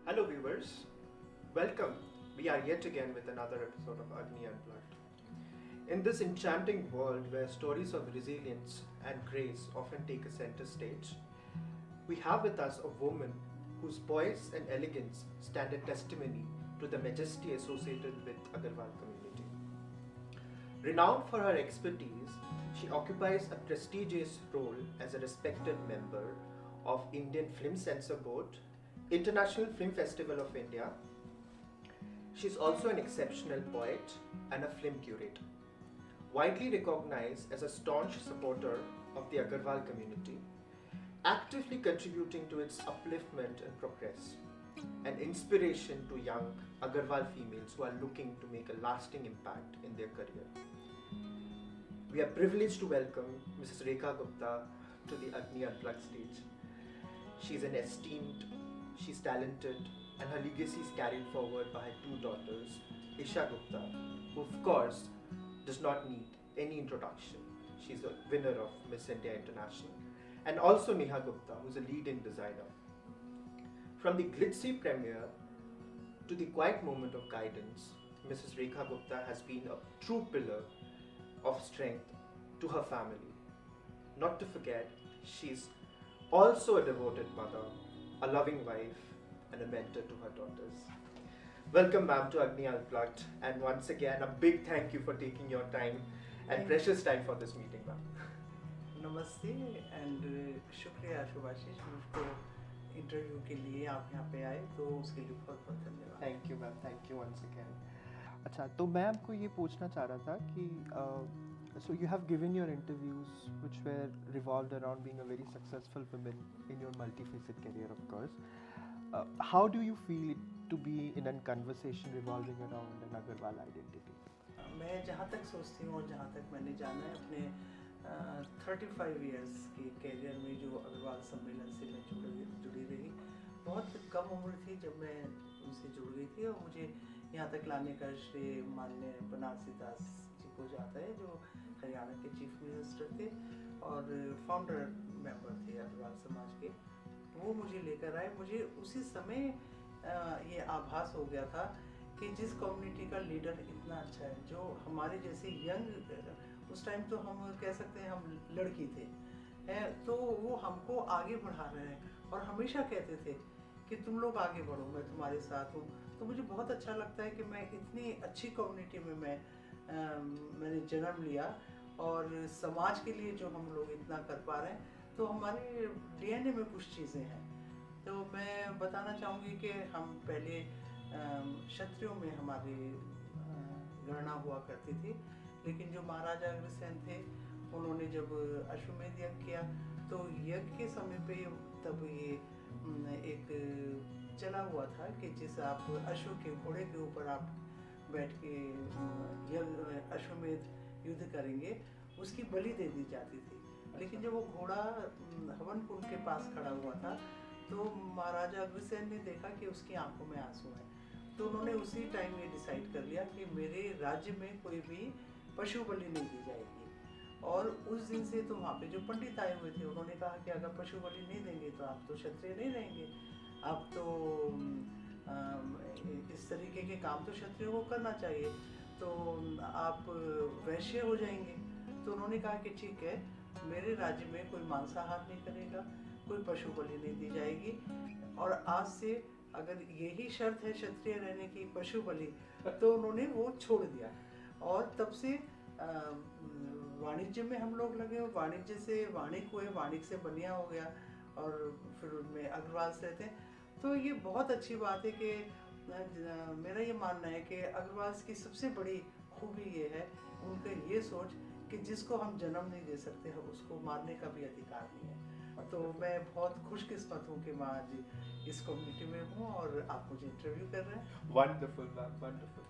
Hello, viewers. Welcome. We are yet again with another episode of Agni Unplugged. In this enchanting world where stories of resilience and grace often take a center stage, we have with us a woman whose poise and elegance stand a testimony to the majesty associated with Agarwal community. Renowned for her expertise, she occupies a prestigious role as a respected member of Indian Film Censor Board, International Film Festival of India. She is also an exceptional poet and a film curator. Widely recognized as a staunch supporter of the Agarwal community, actively contributing to its upliftment and progress, an inspiration to young Agarwal females who are looking to make a lasting impact in their career. We are privileged to welcome Mrs. Rekha Gupta to the Agni Unplugged stage. She's an esteemed, she's talented, and her legacy is carried forward by her two daughters, Isha Gupta, who of course does not need any introduction. She's a winner of Miss India International, and also Neha Gupta, who's a leading designer. From the glitzy premiere to the quiet moment of guidance, Mrs. Rekha Gupta has been a true pillar of strength to her family. Not to forget, she's also a devoted mother, a loving wife, and a mentor to her daughters. Welcome, ma'am, to Agni Unplugged, and once again, a big thank you for taking your time and precious time for this meeting, ma'am. नमस्ते and शुक्रिया शुभाशीष मुझको interview के लिए आप यहाँ पे आए तो उसके लिए बहुत बहुत धन्यवाद। Thank you ma'am, thank you once again. अच्छा, तो मैं आपको ये पूछना चाह रहा था कि so you have given your interviews which were revolved around being a very successful woman in your multifaceted career, of course. How do you feel it to be in a conversation revolving around an Agarwal identity? मैं जहाँ तक सोचती हूँ और जहाँ तक मैंने जाना है अपने 35 इयर्स के कैरियर में जो अग्रवाल सम्मेलन से मैं जुड़ी रही, बहुत कम उम्र थी जब मैं उनसे जुड़ गई थी और मुझे यहाँ तक लाने का श्रेय माननीय बनारसी दास जी को जाता है, जो हरियाणा के चीफ मिनिस्टर थे और फाउंडर मेंबर थे अग्रवाल समाज के। वो मुझे लेकर आए। मुझे उसी समय ये आभास हो गया था कि जिस कम्युनिटी का लीडर इतना अच्छा है, जो हमारे जैसे यंग, उस टाइम तो हम कह सकते हैं हम लड़की थे हैं, तो वो हमको आगे बढ़ा रहे हैं और हमेशा कहते थे कि तुम लोग आगे बढ़ो, मैं तुम्हारे साथ हूँ। तो मुझे बहुत अच्छा लगता है कि मैं इतनी अच्छी कम्युनिटी में मैंने जन्म लिया और समाज के लिए जो हम लोग इतना कर पा रहे हैं, तो हमारे डीएनए में कुछ चीज़ें हैं। तो मैं बताना चाहूँगी कि हम पहले क्षत्रियों में हमारी गणना हुआ करती थी, लेकिन जो महाराजा अग्रसेन थे उन्होंने जब अश्वमेध यज्ञ किया तो यज्ञ के समय पे तब ये एक चला हुआ था कि जिस आप अश्व के घोड़े के ऊपर आप बैठ के अश्वमेध युद्ध करेंगे, उसकी बलि दे दी जाती थी। लेकिन जब वो घोड़ा हवन कुंड के पास खड़ा हुआ था तो महाराजा अग्रसेन ने देखा कि उसकी आंखों में आंसू हैं, तो उन्होंने उसी टाइम ये डिसाइड कर लिया कि मेरे राज्य में कोई भी पशु बलि नहीं दी जाएगी। और उस दिन से तो वहाँ पे जो पंडित आए हुए थे उन्होंने कहा कि अगर पशु बलि नहीं देंगे तो आप तो क्षत्रिय नहीं रहेंगे, आप तो इस तरीके के काम तो क्षत्रियों को करना चाहिए, तो आप वैश्य हो जाएंगे। तो उन्होंने कहा कि ठीक है, मेरे राज्य में कोई मांसाहार नहीं करेगा, कोई पशु बलि नहीं दी जाएगी, और आज से अगर यही शर्त है क्षत्रिय रहने की, पशु बलि, तो उन्होंने वो छोड़ दिया। और तब से वाणिज्य में हम लोग लगे, वाणिज्य से वाणिक हुए, वाणिक से बनिया हो गया और फिर उनमें अग्रवाल से रहते हैं। तो ये बहुत अच्छी बात है कि मेरा ये मानना है कि अग्रवाल की सबसे बड़ी खूबी ये है उनका ये सोच कि जिसको हम जन्म नहीं दे सकते हैं उसको मारने का भी अधिकार नहीं है। तो मैं बहुत खुशकिस्मत हूँ कि मैं आज इस कम्युनिटी में हूँ और आप मुझे इंटरव्यू कर रहे हैं। Wonderful ma'am, wonderful.